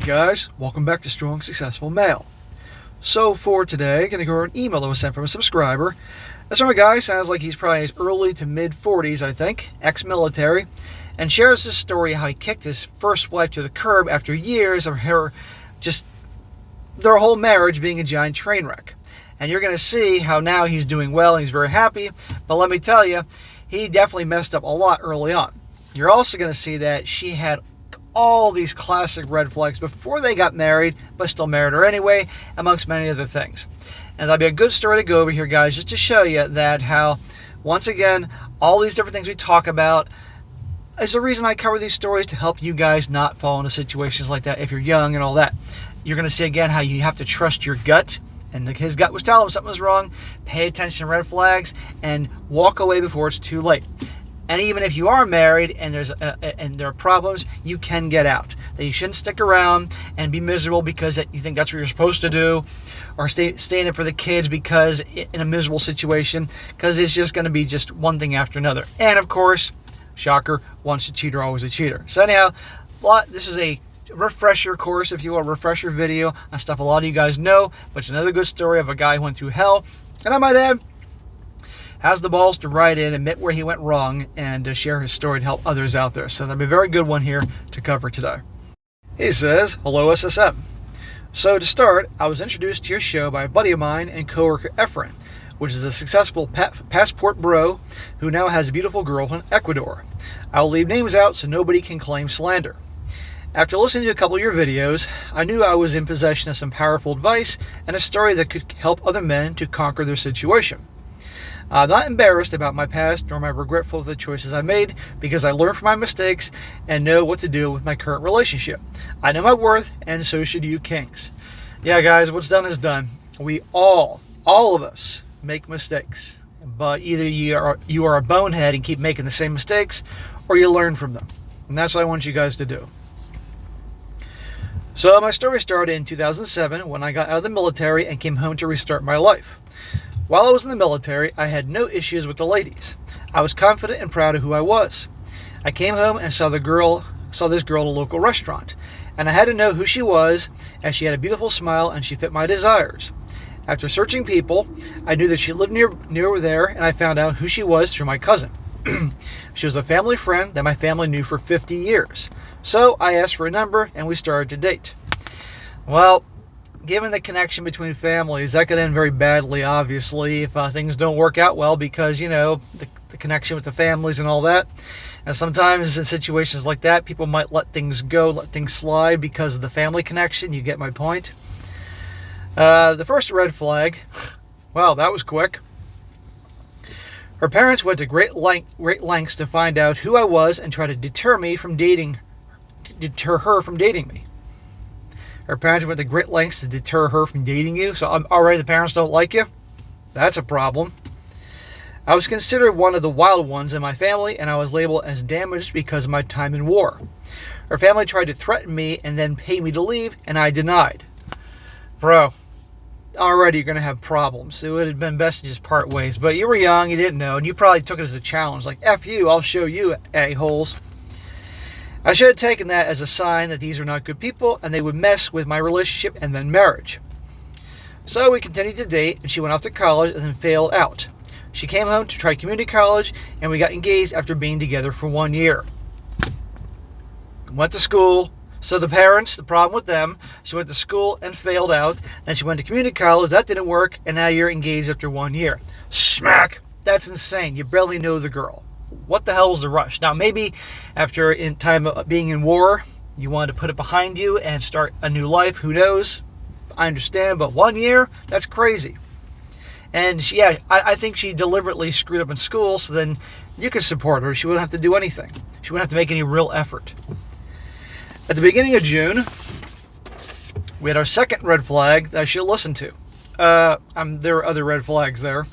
guys, welcome back to Strong Successful Male. So for today, I'm going to go over an email that was sent from a subscriber. This one guy sounds like he's probably his early to mid-40s, I think, ex-military, and shares his story how he kicked his first wife to the curb after years of her, just their whole marriage being a giant train wreck. And you're going to see how now he's doing well and he's very happy, but let me tell you, he definitely messed up a lot early on. You're also going to see that she had all these classic red flags before they got married, but still married her anyway, amongst many other things. And that'll be a good story to go over here, guys, just to show you that how, once again, all these different things we talk about is the reason I cover these stories, to help you guys not fall into situations like that if you're young and all that. You're going to see again how you have to trust your gut, and his gut was telling him something was wrong. Pay attention to red flags and walk away before it's too late. And even if you are married and there are problems, you can get out. That you shouldn't stick around and be miserable because you think that's what you're supposed to do, or stay in it for the kids because in a miserable situation, because it's just going to be just one thing after another. And of course, shocker, once a cheater, always a cheater. So anyhow, this is a refresher course, if you will, a refresher video on stuff a lot of you guys know, but it's another good story of a guy who went through hell, and I might add, has the balls to write in, admit where he went wrong, and share his story to help others out there. So that'll be a very good one here to cover today. He says, "Hello SSM. So to start, I was introduced to your show by a buddy of mine and coworker Efren, which is a successful passport bro who now has a beautiful girl in Ecuador. I'll leave names out so nobody can claim slander. After listening to a couple of your videos, I knew I was in possession of some powerful advice and a story that could help other men to conquer their situation. I'm not embarrassed about my past, nor am I regretful of the choices I made, because I learned from my mistakes and know what to do with my current relationship. I know my worth, and so should you kings." Yeah, guys, what's done is done. We all of us make mistakes, but either you are a bonehead and keep making the same mistakes, or you learn from them. And that's what I want you guys to do. So my story started in 2007 when I got out of the military and came home to restart my life. While I was in the military, I had no issues with the ladies. I was confident and proud of who I was. I came home and saw this girl at a local restaurant, and I had to know who she was, as she had a beautiful smile and she fit my desires. After searching people, I knew that she lived near there, and I found out who she was through my cousin. She was a family friend that my family knew for 50 years. So I asked for a number, and we started to date. Well, given the connection between families, that could end very badly, obviously, if things don't work out well, because, you know, the connection with the families and all that. And sometimes in situations like that, people might let things go, let things slide because of the family connection. You get my point. The first red flag, wow, that was quick. Her parents went to great lengths to find out who I was and try to deter her from dating me. Her parents went to great lengths to deter her from dating you, so already the parents don't like you? That's a problem. I was considered one of the wild ones in my family, and I was labeled as damaged because of my time in war. Her family tried to threaten me and then pay me to leave, and I denied. Bro, already you're going to have problems. It would have been best to just part ways, but you were young, you didn't know, and you probably took it as a challenge, like, F you, I'll show you, a-holes. I should have taken that as a sign that these were not good people and they would mess with my relationship and then marriage. So we continued to date, and she went off to college and then failed out. She came home to try community college, and we got engaged after being together for 1 year. Went to school. So the parents, the problem with them, she went to school and failed out, and she went to community college, that didn't work, and now you're engaged after 1 year. Smack! That's insane. You barely know the girl. What the hell was the rush? Now, maybe after in time of being in war, you wanted to put it behind you and start a new life. Who knows? I understand, but 1 year? That's crazy. And I think she deliberately screwed up in school, so then you could support her. She wouldn't have to do anything. She wouldn't have to make any real effort. At the beginning of June, we had our second red flag that I should listen to. There were other red flags there.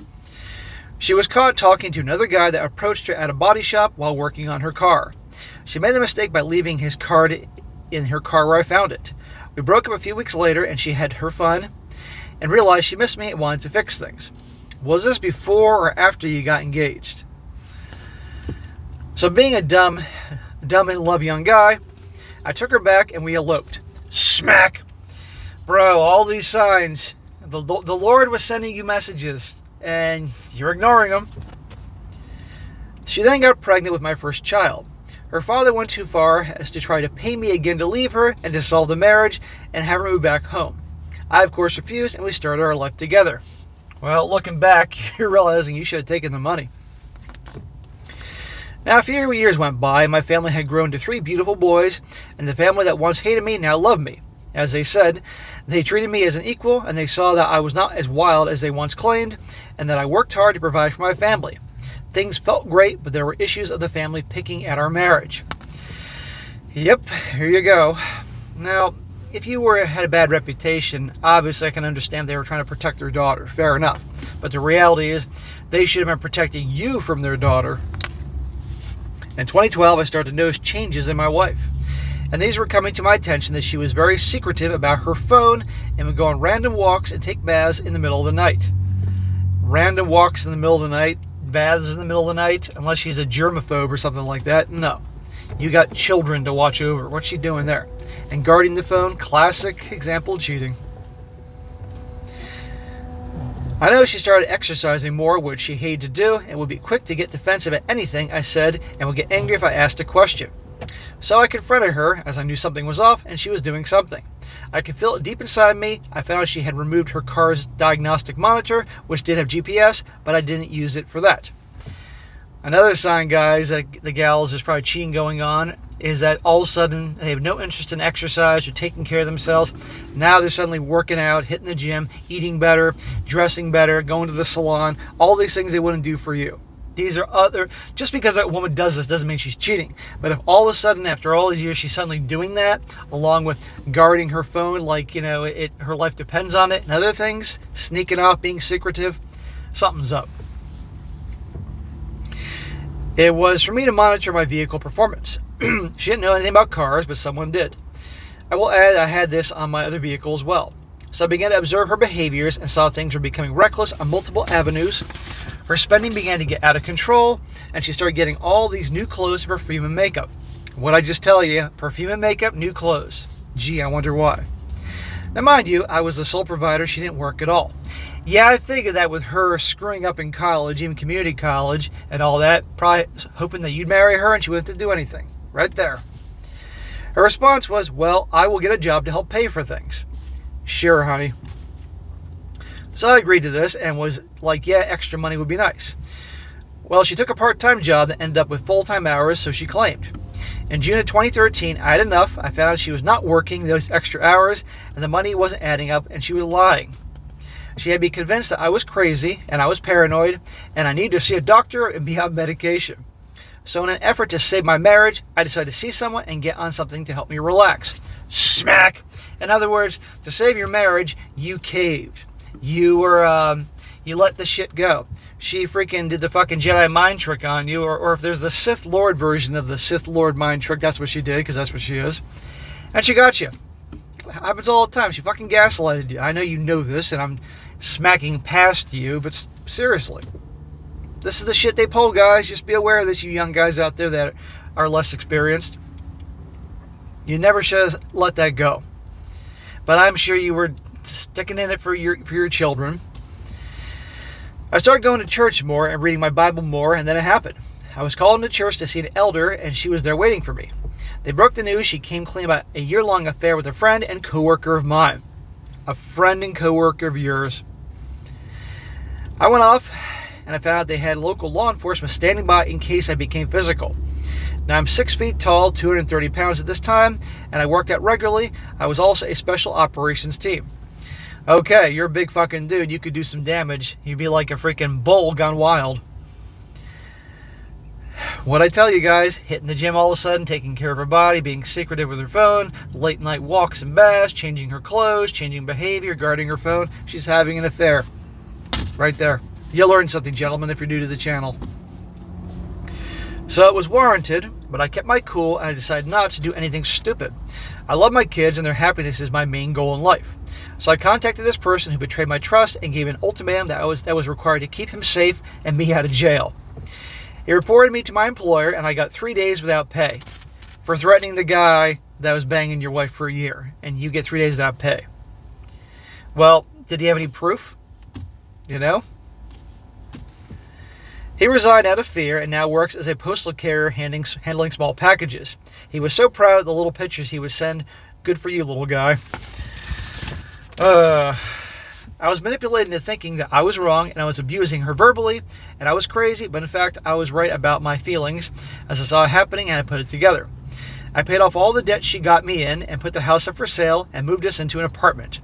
She was caught talking to another guy that approached her at a body shop while working on her car. She made the mistake by leaving his card in her car where I found it. We broke up a few weeks later, and she had her fun and realized she missed me and wanted to fix things. Was this before or after you got engaged? So being a dumb in love young guy, I took her back and we eloped. Smack! Bro, all these signs. The Lord was sending you messages, and you're ignoring them. She then got pregnant with my first child. Her father went too far as to try to pay me again to leave her and dissolve the marriage and have her move back home. I, of course, refused, and we started our life together. Well, looking back, you're realizing you should have taken the money. Now, a few years went by, and my family had grown to 3 beautiful boys, and the family that once hated me now loved me. As they said, they treated me as an equal, and they saw that I was not as wild as they once claimed, and that I worked hard to provide for my family. Things felt great, but there were issues of the family picking at our marriage. Yep, here you go. Now, if you had a bad reputation, obviously I can understand they were trying to protect their daughter. Fair enough. But the reality is, they should have been protecting you from their daughter. In 2012, I started to notice changes in my wife. And these were coming to my attention that she was very secretive about her phone and would go on random walks and take baths in the middle of the night. Random walks in the middle of the night, baths in the middle of the night, unless she's a germaphobe or something like that. No. You got children to watch over. What's she doing there? And guarding the phone, classic example of cheating. I know she started exercising more, which she hated to do, and would be quick to get defensive at anything I said and would get angry if I asked a question. So I confronted her, as I knew something was off and she was doing something. I could feel it deep inside me. I found out she had removed her car's diagnostic monitor, which did have GPS, but I didn't use it for that. Another sign, guys, that the gals, there's probably cheating going on, is that all of a sudden they have no interest in exercise or taking care of themselves. Now they're suddenly working out, hitting the gym, eating better, dressing better, going to the salon, all these things they wouldn't do for you. These are other, just because a woman does this doesn't mean she's cheating. But if all of a sudden, after all these years, she's suddenly doing that, along with guarding her phone like, her life depends on it, and other things, sneaking off, being secretive, something's up. It was for me to monitor my vehicle performance. She didn't know anything about cars, but someone did. I will add I had this on my other vehicle as well. So I began to observe her behaviors and saw things were becoming reckless on multiple avenues. Her spending began to get out of control, and she started getting all these new clothes, perfume, and makeup. What'd I just tell you? Perfume and makeup, new clothes. Gee, I wonder why. Now, mind you, I was the sole provider. She didn't work at all. Yeah, I figured that with her screwing up in college, even community college and all that, probably hoping that you'd marry her and she wouldn't have to do anything. Right there. Her response was, well, I will get a job to help pay for things. Sure, honey. So I agreed to this and was like, yeah, extra money would be nice. Well, she took a part-time job that ended up with full-time hours, so she claimed. In June of 2013, I had enough. I found out she was not working those extra hours, and the money wasn't adding up, and she was lying. She had me convinced that I was crazy, and I was paranoid, and I needed to see a doctor and be on medication. So in an effort to save my marriage, I decided to see someone and get on something to help me relax. Smack! In other words, to save your marriage, you caved. You let the shit go. She freaking did the fucking Jedi mind trick on you, or if there's the Sith Lord version of the Sith Lord mind trick, that's what she did, because that's what she is. And she got you. It happens all the time. She fucking gaslighted you. I know you know this, and I'm smacking past you, but seriously. This is the shit they pull, guys. Just be aware of this, you young guys out there that are less experienced. You never should have let that go. But I'm sure you were sticking in it for your children. I started going to church more and reading my Bible more, and then it happened. I was called into church to see an elder, and she was there waiting for me. They broke the news she came clean about a year-long affair with a friend and co-worker of mine. A friend and co-worker of yours. I went off, and I found out they had local law enforcement standing by in case I became physical. Now, I'm 6 feet tall, 230 pounds at this time, and I worked out regularly. I was also a special operations team. Okay, you're a big fucking dude. You could do some damage. You'd be like a freaking bull gone wild. What'd I tell you guys? Hitting the gym all of a sudden, taking care of her body, being secretive with her phone, late night walks and baths, changing her clothes, changing behavior, guarding her phone. She's having an affair. Right there. You'll learn something, gentlemen, if you're new to the channel. So it was warranted, but I kept my cool and I decided not to do anything stupid. I love my kids and their happiness is my main goal in life. So I contacted this person who betrayed my trust and gave an ultimatum that was required to keep him safe and me out of jail. He reported me to my employer and I got 3 days without pay for threatening the guy that was banging your wife for a year, and you get 3 days without pay. Well, did he have any proof? You know? He resigned out of fear and now works as a postal carrier handling small packages. He was so proud of the little pictures he would send. Good for you, little guy. I was manipulated into thinking that I was wrong and I was abusing her verbally and I was crazy, but in fact I was right about my feelings as I saw it happening and I put it together. I paid off all the debt she got me in and put the house up for sale and moved us into an apartment.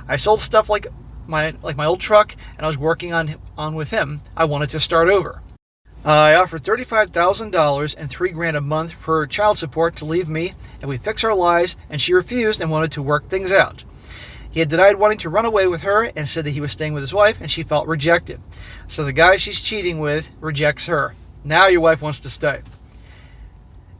I sold stuff like my old truck, and I was working on with him. I wanted to start over. I offered $35,000 and $3,000 a month for child support to leave me, and we fix our lives, and she refused and wanted to work things out. He had denied wanting to run away with her and said that he was staying with his wife, and she felt rejected. So the guy she's cheating with rejects her. Now your wife wants to stay.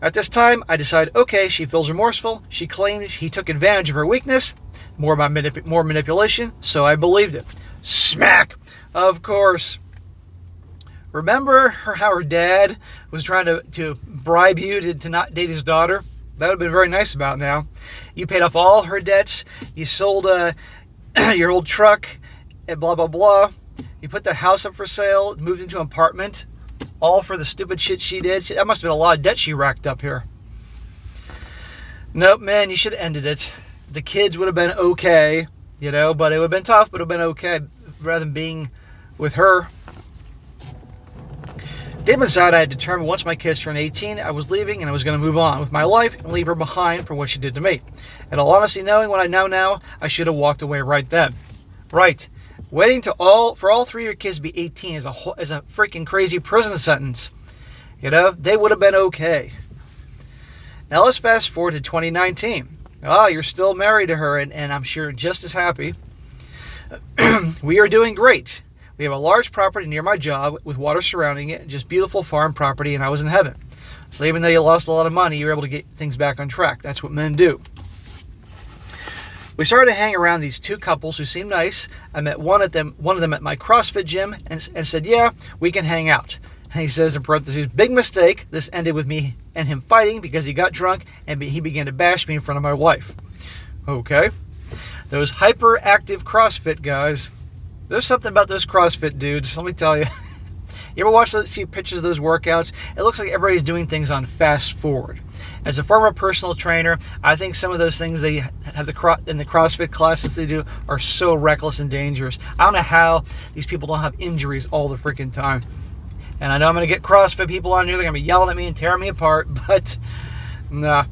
At this time, I decided, okay, she feels remorseful. She claimed he took advantage of her weakness, more manipulation, so I believed it. Smack! Of course. Remember how her dad was trying to bribe you to not date his daughter? That would have been very nice about now. You paid off all her debts. You sold your old truck, and blah, blah, blah. You put the house up for sale, moved into an apartment, all for the stupid shit she did. That must have been a lot of debt she racked up here. Nope, man, you should have ended it. The kids would have been okay, but it would have been tough, but it would have been okay rather than being with her. Deep inside, I had determined once my kids turned 18, I was leaving and I was going to move on with my life and leave her behind for what she did to me. And all honesty, knowing what I know now, I should have walked away right then. Right. Waiting for all three of your kids to be 18 is a freaking crazy prison sentence. They would have been okay. Now let's fast forward to 2019. You're still married to her, and I'm sure just as happy. We are doing great. We have a large property near my job with water surrounding it, just beautiful farm property, and I was in heaven. So even though you lost a lot of money, you were able to get things back on track. That's what men do. We started to hang around these two couples who seemed nice. I met one of them at my CrossFit gym and said, yeah, we can hang out. And he says in parentheses, big mistake. This ended with me and him fighting because he got drunk and he began to bash me in front of my wife. Okay. Those hyperactive CrossFit guys. There's something about those CrossFit dudes, let me tell you. You ever see pictures of those workouts? It looks like everybody's doing things on fast forward. As a former personal trainer, I think some of those things they have in the CrossFit classes they do are so reckless and dangerous. I don't know how these people don't have injuries all the freaking time. And I know I'm going to get CrossFit people on here. They're going to be yelling at me and tearing me apart, but nah.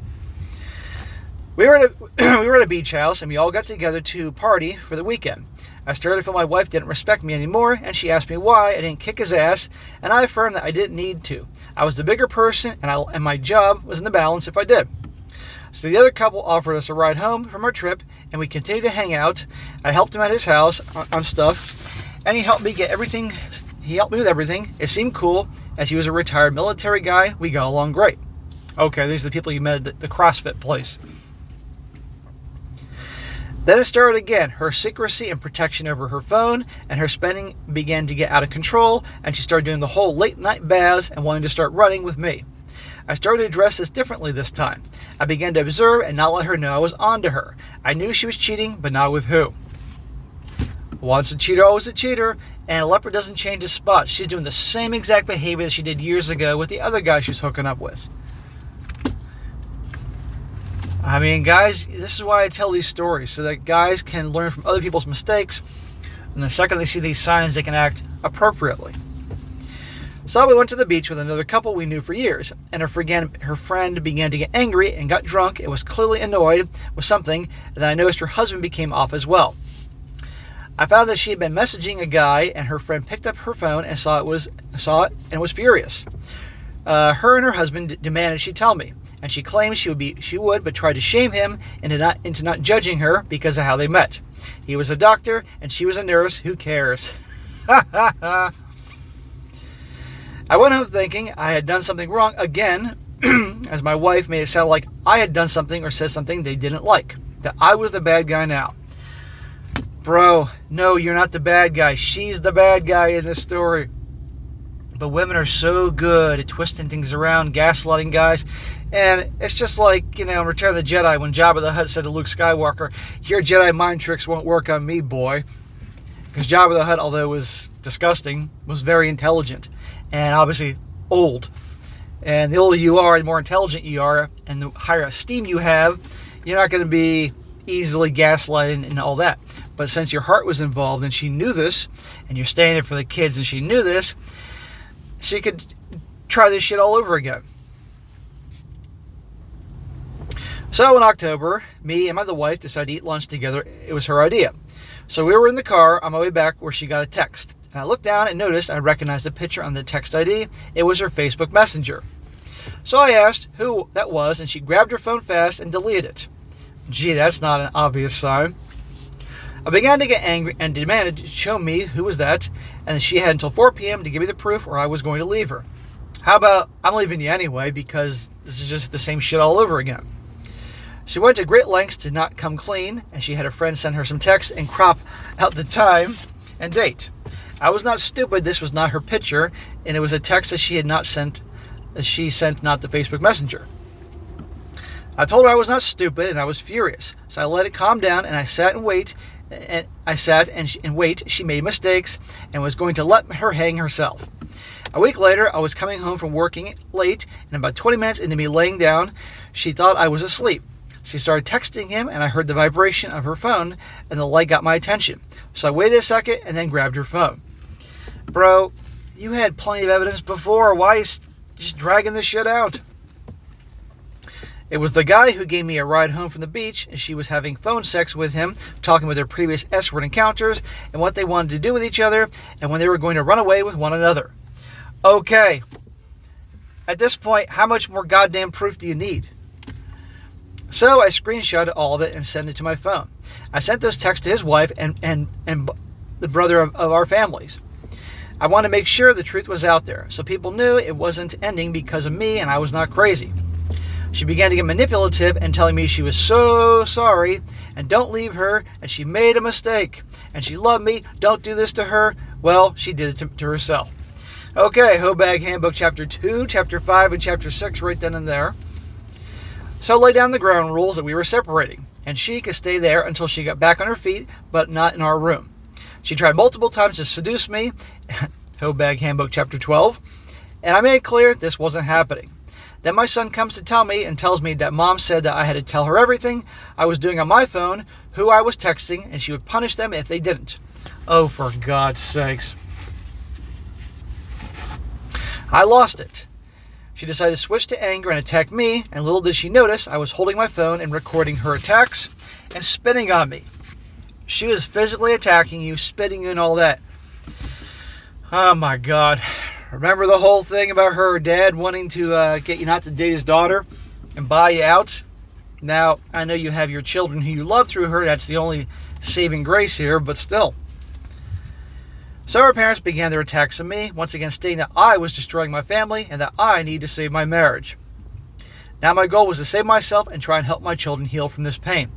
We were at a beach house, and we all got together to party for the weekend. I started to feel my wife didn't respect me anymore, and she asked me why I didn't kick his ass, and I affirmed that I didn't need to. I was the bigger person, and my job was in the balance if I did. So the other couple offered us a ride home from our trip, and we continued to hang out. I helped him at his house on stuff, and he helped me get everything. He helped me with everything. It seemed cool. As he was a retired military guy, we got along great. Okay, these are the people you met at the CrossFit place. Then it started again. Her secrecy and protection over her phone and her spending began to get out of control, and she started doing the whole late night baths and wanting to start running with me. I started to address this differently this time. I began to observe and not let her know I was on to her. I knew she was cheating, but not with who. Once a cheater, always a cheater, and a leopard doesn't change his spot. She's doing the same exact behavior that she did years ago with the other guy she was hooking up with. I mean, guys, this is why I tell these stories, so that guys can learn from other people's mistakes, and the second they see these signs, they can act appropriately. So we went to the beach with another couple we knew for years, and her friend began to get angry and got drunk and was clearly annoyed with something, and then I noticed her husband became off as well. I found that she had been messaging a guy, and her friend picked up her phone and saw it and was furious. Her and her husband demanded she tell me, and she claimed she would, but tried to shame him into not judging her because of how they met. He was a doctor, and she was a nurse. Who cares? I went home thinking I had done something wrong again, as my wife made it sound like I had done something or said something they didn't like, that I was the bad guy now. Bro, no, you're not the bad guy. She's the bad guy in this story. But women are so good at twisting things around, gaslighting guys. And it's just like, in Return of the Jedi, when Jabba the Hutt said to Luke Skywalker, your Jedi mind tricks won't work on me, boy. Because Jabba the Hutt, although it was disgusting, was very intelligent. And obviously old. And the older you are, the more intelligent you are, and the higher esteem you have, you're not going to be easily gaslighted and all that. But since your heart was involved and she knew this, and you're standing for the kids and she knew this, she could try this shit all over again. So in October, me and my other wife decided to eat lunch together. It was her idea. So we were in the car on my way back where she got a text. And I looked down and noticed I recognized the picture on the text ID. It was her Facebook Messenger. So I asked who that was, and she grabbed her phone fast and deleted it. Gee, that's not an obvious sign. I began to get angry and demanded to show me who was that, and she had until 4 p.m. to give me the proof or I was going to leave her. How about, I'm leaving you anyway because this is just the same shit all over again. She went to great lengths to not come clean, and she had her friend send her some text and crop out the time and date. I was not stupid. This was not her picture, and it was a text that she sent not the Facebook Messenger. I told her I was not stupid, and I was furious. So I let it calm down, and I sat and wait. And wait. She made mistakes and was going to let her hang herself. A week later, I was coming home from working late, and about 20 minutes into me laying down, she thought I was asleep. She started texting him, and I heard the vibration of her phone, and the light got my attention. So I waited a second and then grabbed her phone. Bro, you had plenty of evidence before. Why are you just dragging this shit out? It was the guy who gave me a ride home from the beach, and she was having phone sex with him, talking about their previous S-word encounters and what they wanted to do with each other and when they were going to run away with one another. Okay. At this point, how much more goddamn proof do you need? So I screenshotted all of it and sent it to my phone. I sent those texts to his wife and the brother of our families. I wanted to make sure the truth was out there, so people knew it wasn't ending because of me and I was not crazy. She began to get manipulative and telling me she was so sorry and don't leave her and she made a mistake and she loved me, don't do this to her. Well, she did it to herself. Okay, Hobag Handbook Chapter 2, Chapter 5, and Chapter 6 right then and there. So lay down the ground rules that we were separating, and she could stay there until she got back on her feet, but not in our room. She tried multiple times to seduce me, Hobag Handbook Chapter 12, and I made it clear this wasn't happening. Then my son comes to tell me and tells me that mom said that I had to tell her everything I was doing on my phone, who I was texting, and she would punish them if they didn't. Oh, for God's sakes. I lost it. She decided to switch to anger and attack me, and little did she notice I was holding my phone and recording her attacks and spitting on me. She was physically attacking you, spitting you, and all that. Oh my God. Remember the whole thing about her dad wanting to get you not to date his daughter and buy you out? Now, I know you have your children who you love through her. That's the only saving grace here, but still. So her parents began their attacks on me, once again stating that I was destroying my family and that I needed to save my marriage. Now my goal was to save myself and try and help my children heal from this pain.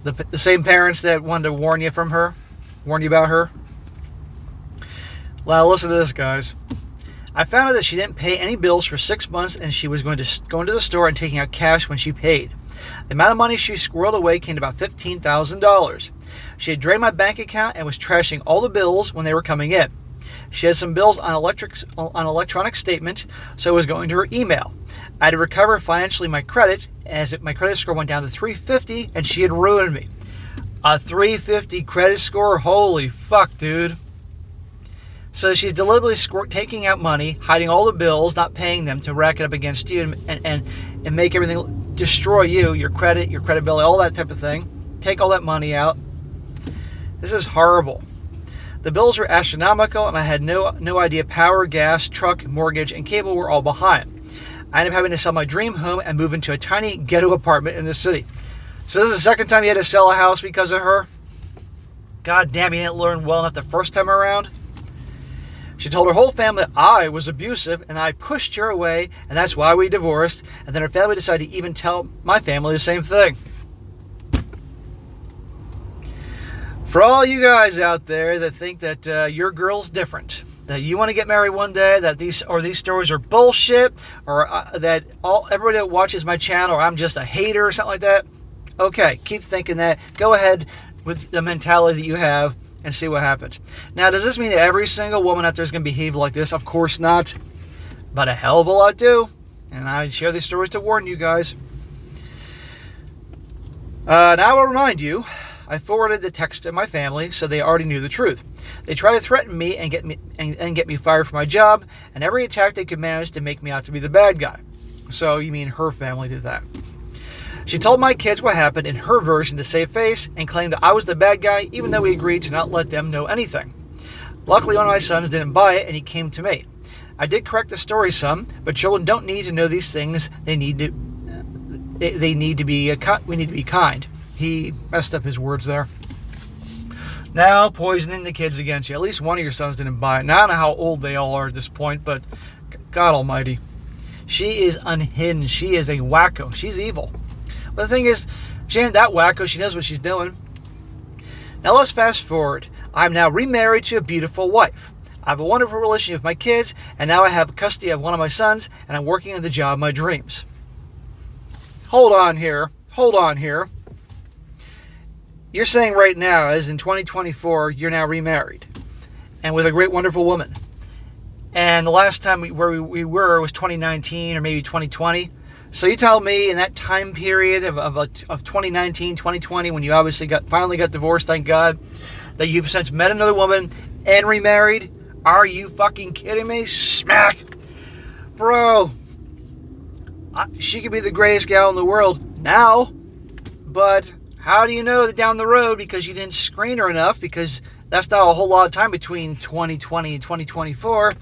The same parents that wanted to warn you about her. Well, listen to this, guys. I found out that she didn't pay any bills for 6 months and she was going to the store and taking out cash when she paid. The amount of money she squirreled away came to about $15,000. She had drained my bank account and was trashing all the bills when they were coming in. She had some bills on electronic statement, so it was going to her email. I had to recover financially my credit, as my credit score went down to 350, and she had ruined me. A 350 credit score? Holy fuck, dude. So she's deliberately taking out money, hiding all the bills, not paying them to rack it up against you and make everything, destroy you, your credit, your credibility, all that type of thing. Take all that money out. This is horrible. The bills were astronomical, and I had no idea power, gas, truck, mortgage, and cable were all behind. I ended up having to sell my dream home and move into a tiny ghetto apartment in the city. So this is the second time you had to sell a house because of her? God damn, you didn't learn well enough the first time around? She told her whole family I was abusive, and I pushed her away, and that's why we divorced, and then her family decided to even tell my family the same thing. For all you guys out there that think that your girl's different, that you want to get married one day, that these stories are bullshit, or that everybody that watches my channel, or I'm just a hater or something like that, okay, keep thinking that. Go ahead with the mentality that you have and see what happens. Now, does this mean that every single woman out there is going to behave like this? Of course not. But a hell of a lot do. And I share these stories to warn you guys. Now I'll remind you, I forwarded the text to my family, so they already knew the truth. They tried to threaten me and get me fired from my job, and every attack they could manage to make me out to be the bad guy. So you mean her family did that? She told my kids what happened in her version to save face and claimed that I was the bad guy, even though we agreed to not let them know anything. Luckily, one of my sons didn't buy it, and he came to me. I did correct the story some, but children don't need to know these things. We need to be kind. He messed up his words there. Now poisoning the kids against you. At least one of your sons didn't buy it. Now, I don't know how old they all are at this point, but God almighty. She is unhinged. She is a wacko. She's evil. But the thing is, she ain't that wacko. She knows what she's doing. Now let's fast forward. I'm now remarried to a beautiful wife. I have a wonderful relationship with my kids, and now I have custody of one of my sons, and I'm working on the job of my dreams. Hold on here. You're saying right now, as in 2024, you're now remarried, and with a great, wonderful woman. And the last time we were was 2019 or maybe 2020. So you tell me in that time period of 2019, 2020, when you obviously finally got divorced, thank God, that you've since met another woman and remarried? Are you fucking kidding me? Smack. Bro, she could be the greatest gal in the world now, but how do you know that down the road? Because you didn't screen her enough, because that's not a whole lot of time between 2020 and 2024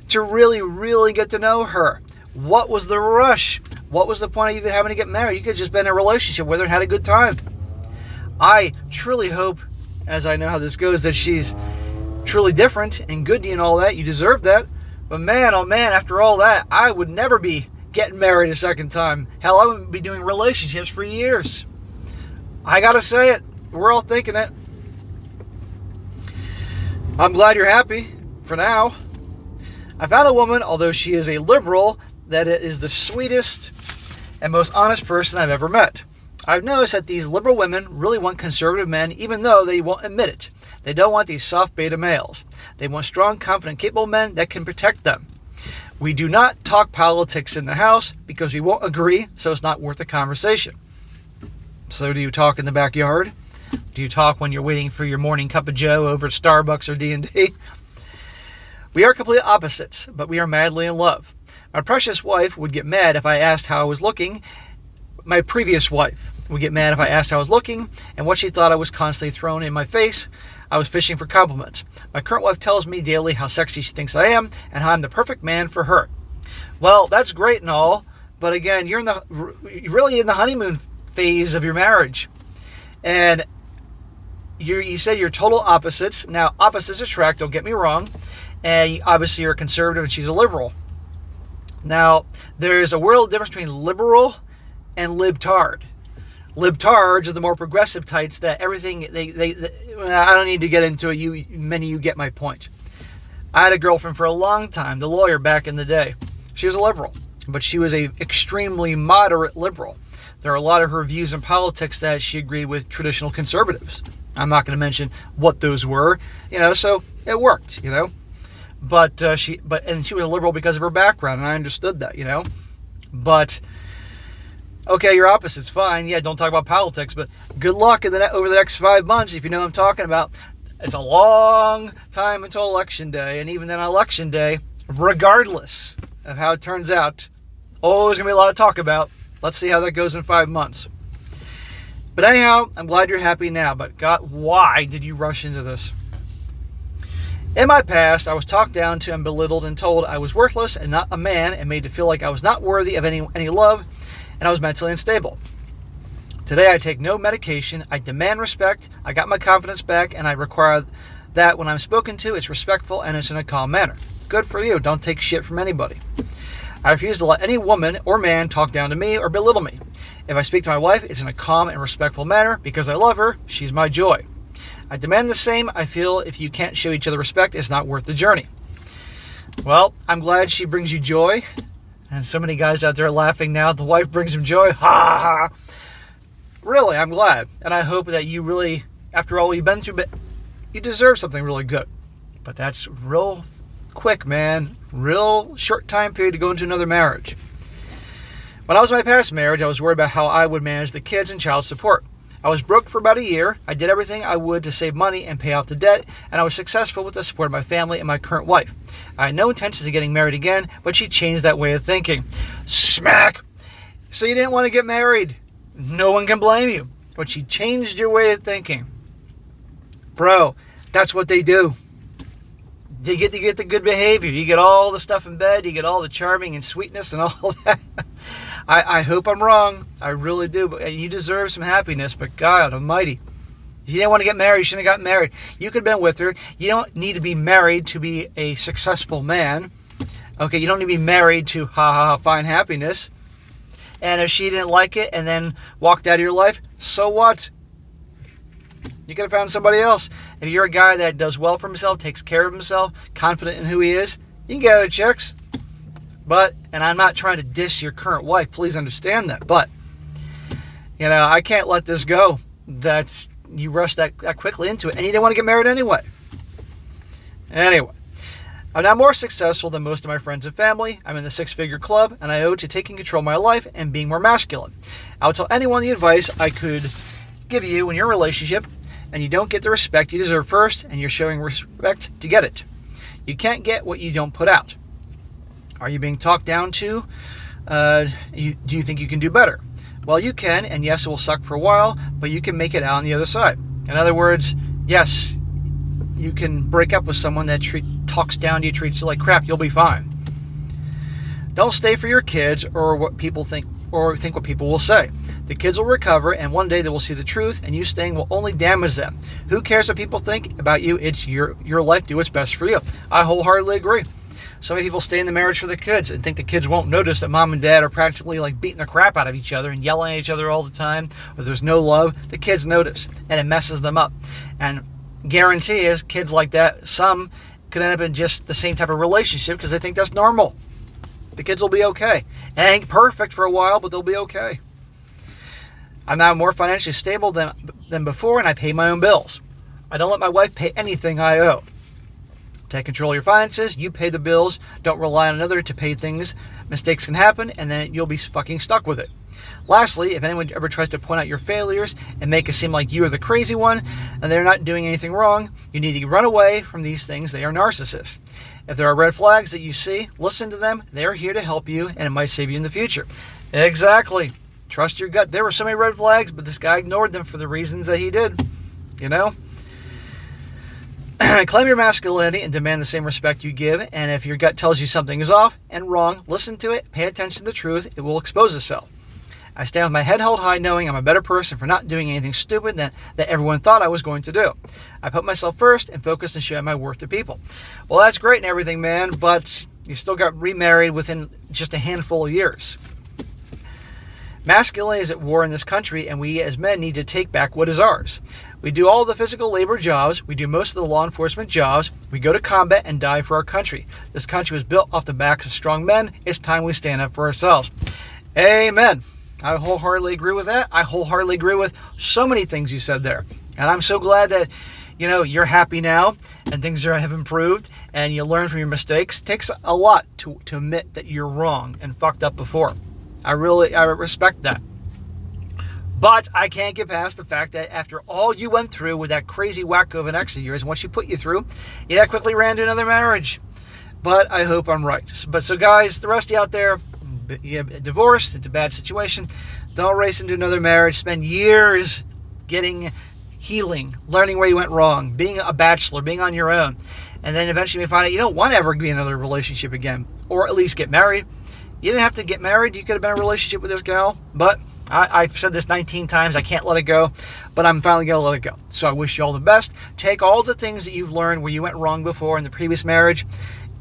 to really, really get to know her. What was the rush? What was the point of even having to get married? You could have just been in a relationship with her and had a good time. I truly hope, as I know how this goes, that she's truly different and good to you and all that. You deserve that. But man, oh man, after all that, I would never be getting married a second time. Hell, I wouldn't be doing relationships for years. I gotta say it. We're all thinking it. I'm glad you're happy for now. I found a woman, although she is a liberal, that is the sweetest and most honest person I've ever met. I've noticed that these liberal women really want conservative men, even though they won't admit it. They don't want these soft beta males. They want strong, confident, capable men that can protect them. We do not talk politics in the house because we won't agree, so it's not worth the conversation. So do you talk in the backyard? Do you talk when you're waiting for your morning cup of joe over at Starbucks or D&D? We are complete opposites, but we are madly in love. My precious wife would get mad if I asked how I was looking. My previous wife would get mad if I asked how I was looking and what she thought I was constantly throwing in my face. I was fishing for compliments. My current wife tells me daily how sexy she thinks I am and how I'm the perfect man for her. Well, that's great and all, but again, you're really in the honeymoon phase of your marriage. And you said you're total opposites. Now, opposites attract, don't get me wrong. And obviously you're a conservative and she's a liberal. Now, there's a world difference between liberal and libtard. Libtards are the more progressive types that everything, I don't need to get into it. Many of you get my point. I had a girlfriend for a long time, the lawyer back in the day. She was a liberal, but she was a extremely moderate liberal. There are a lot of her views in politics that she agreed with traditional conservatives. I'm not going to mention what those were, so it worked, But she was a liberal because of her background, and I understood that, But okay, you're opposites, fine. Yeah, don't talk about politics, but good luck over the next 5 months if you know what I'm talking about. It's a long time until Election Day, and even then on Election Day, regardless of how it turns out, there's going to be a lot to talk about. Let's see how that goes in 5 months. But anyhow, I'm glad you're happy now, but God, why did you rush into this? In my past, I was talked down to and belittled and told I was worthless and not a man and made to feel like I was not worthy of any love and I was mentally unstable. Today, I take no medication. I demand respect. I got my confidence back and I require that when I'm spoken to, it's respectful and it's in a calm manner. Good for you. Don't take shit from anybody. I refuse to let any woman or man talk down to me or belittle me. If I speak to my wife, it's in a calm and respectful manner because I love her. She's my joy. I demand the same. I feel if you can't show each other respect, it's not worth the journey. Well, I'm glad she brings you joy. And so many guys out there laughing now. The wife brings him joy. Ha ha. Really, I'm glad. And I hope that you really, after all you've been through, you deserve something really good. But that's real quick, man. Real short time period to go into another marriage. When I was in my past marriage, I was worried about how I would manage the kids and child support. I was broke for about a year. I did everything I would to save money and pay off the debt, and I was successful with the support of my family and my current wife. I had no intentions of getting married again, but she changed that way of thinking. Smack! So you didn't want to get married. No one can blame you. But she changed your way of thinking. Bro, that's what they do. You get the good behavior. You get all the stuff in bed. You get all the charming and sweetness and all that. I hope I'm wrong. I really do. But you deserve some happiness. But God almighty. If you didn't want to get married, you shouldn't have gotten married. You could have been with her. You don't need to be married to be a successful man. Okay, you don't need to be married to find happiness. And if she didn't like it and then walked out of your life, so what? You could have found somebody else. If you're a guy that does well for himself, takes care of himself, confident in who he is, you can get other chicks. But, and I'm not trying to diss your current wife, please understand that. But, I can't let this go. That's, you rushed that quickly into it, and you didn't want to get married anyway. Anyway, I'm now more successful than most of my friends and family. I'm in the six-figure club, and I owe to taking control of my life and being more masculine. I'll tell anyone the advice I could give you in your relationship, and you don't get the respect you deserve first, and you're showing respect to get it. You can't get what you don't put out. Are you being talked down to? Do you think you can do better? Well, you can, and yes, it will suck for a while, but you can make it out on the other side. In other words, yes, you can break up with someone that talks down to you, treats you like crap. You'll be fine. Don't stay for your kids or what people think, or think what people will say. The kids will recover, and one day they will see the truth, and you staying will only damage them. Who cares what people think about you? It's your life. Do what's best for you. I wholeheartedly agree. So many people stay in the marriage for the kids and think the kids won't notice that mom and dad are practically like beating the crap out of each other and yelling at each other all the time, or there's no love. The kids notice, and it messes them up. And guarantee is, kids like that, some could end up in just the same type of relationship because they think that's normal. The kids will be okay. It ain't perfect for a while, but they'll be okay. I'm now more financially stable than before, and I pay my own bills. I don't let my wife pay anything I owe. Take control of your finances. You pay the bills. Don't rely on another to pay things. Mistakes can happen, and then you'll be fucking stuck with it. Lastly, if anyone ever tries to point out your failures and make it seem like you are the crazy one and they're not doing anything wrong, you need to run away from these things. They are narcissists. If there are red flags that you see, listen to them. They're here to help you, and it might save you in the future. Exactly. Trust your gut. There were so many red flags, but this guy ignored them for the reasons that he did. Claim your masculinity and demand the same respect you give. And if your gut tells you something is off and wrong, listen to it. Pay attention to the truth. It will expose itself. I stand with my head held high, knowing I'm a better person for not doing anything stupid that everyone thought I was going to do. I put myself first and focus and show my worth to people. Well, that's great and everything, man, but you still got remarried within just a handful of years. Masculinity is at war in this country, and we as men need to take back what is ours. We do all the physical labor jobs. We do most of the law enforcement jobs. We go to combat and die for our country. This country was built off the backs of strong men. It's time we stand up for ourselves. Amen. I wholeheartedly agree with that. I wholeheartedly agree with so many things you said there. And I'm so glad that, you're happy now and things have improved and you learn from your mistakes. It takes a lot to admit that you're wrong and fucked up before. I respect that. But I can't get past the fact that after all you went through with that crazy wacko of an ex of yours, and what she put you through, you that quickly ran to another marriage. But I hope I'm right. But so guys, the rest of you out there, you get divorced, it's a bad situation. Don't race into another marriage. Spend years getting healing, learning where you went wrong, being a bachelor, being on your own. And then eventually you find out you don't want to ever be in another relationship again, or at least get married. You didn't have to get married. You could have been in a relationship with this gal. But I've said this 19 times. I can't let it go. But I'm finally going to let it go. So I wish you all the best. Take all the things that you've learned where you went wrong before in the previous marriage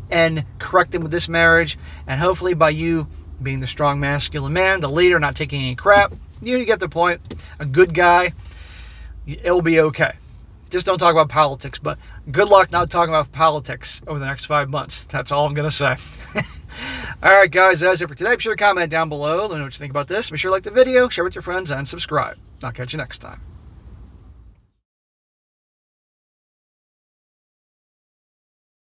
and correct them with this marriage. And hopefully by you being the strong masculine man, the leader, not taking any crap, you get the point. A good guy, it'll be okay. Just don't talk about politics, but good luck not talking about politics over the next 5 months. That's all I'm going to say. All right, guys, that's it for today. Be sure to comment down below. Let me know what you think about this. Be sure to like the video, share with your friends, and subscribe. I'll catch you next time.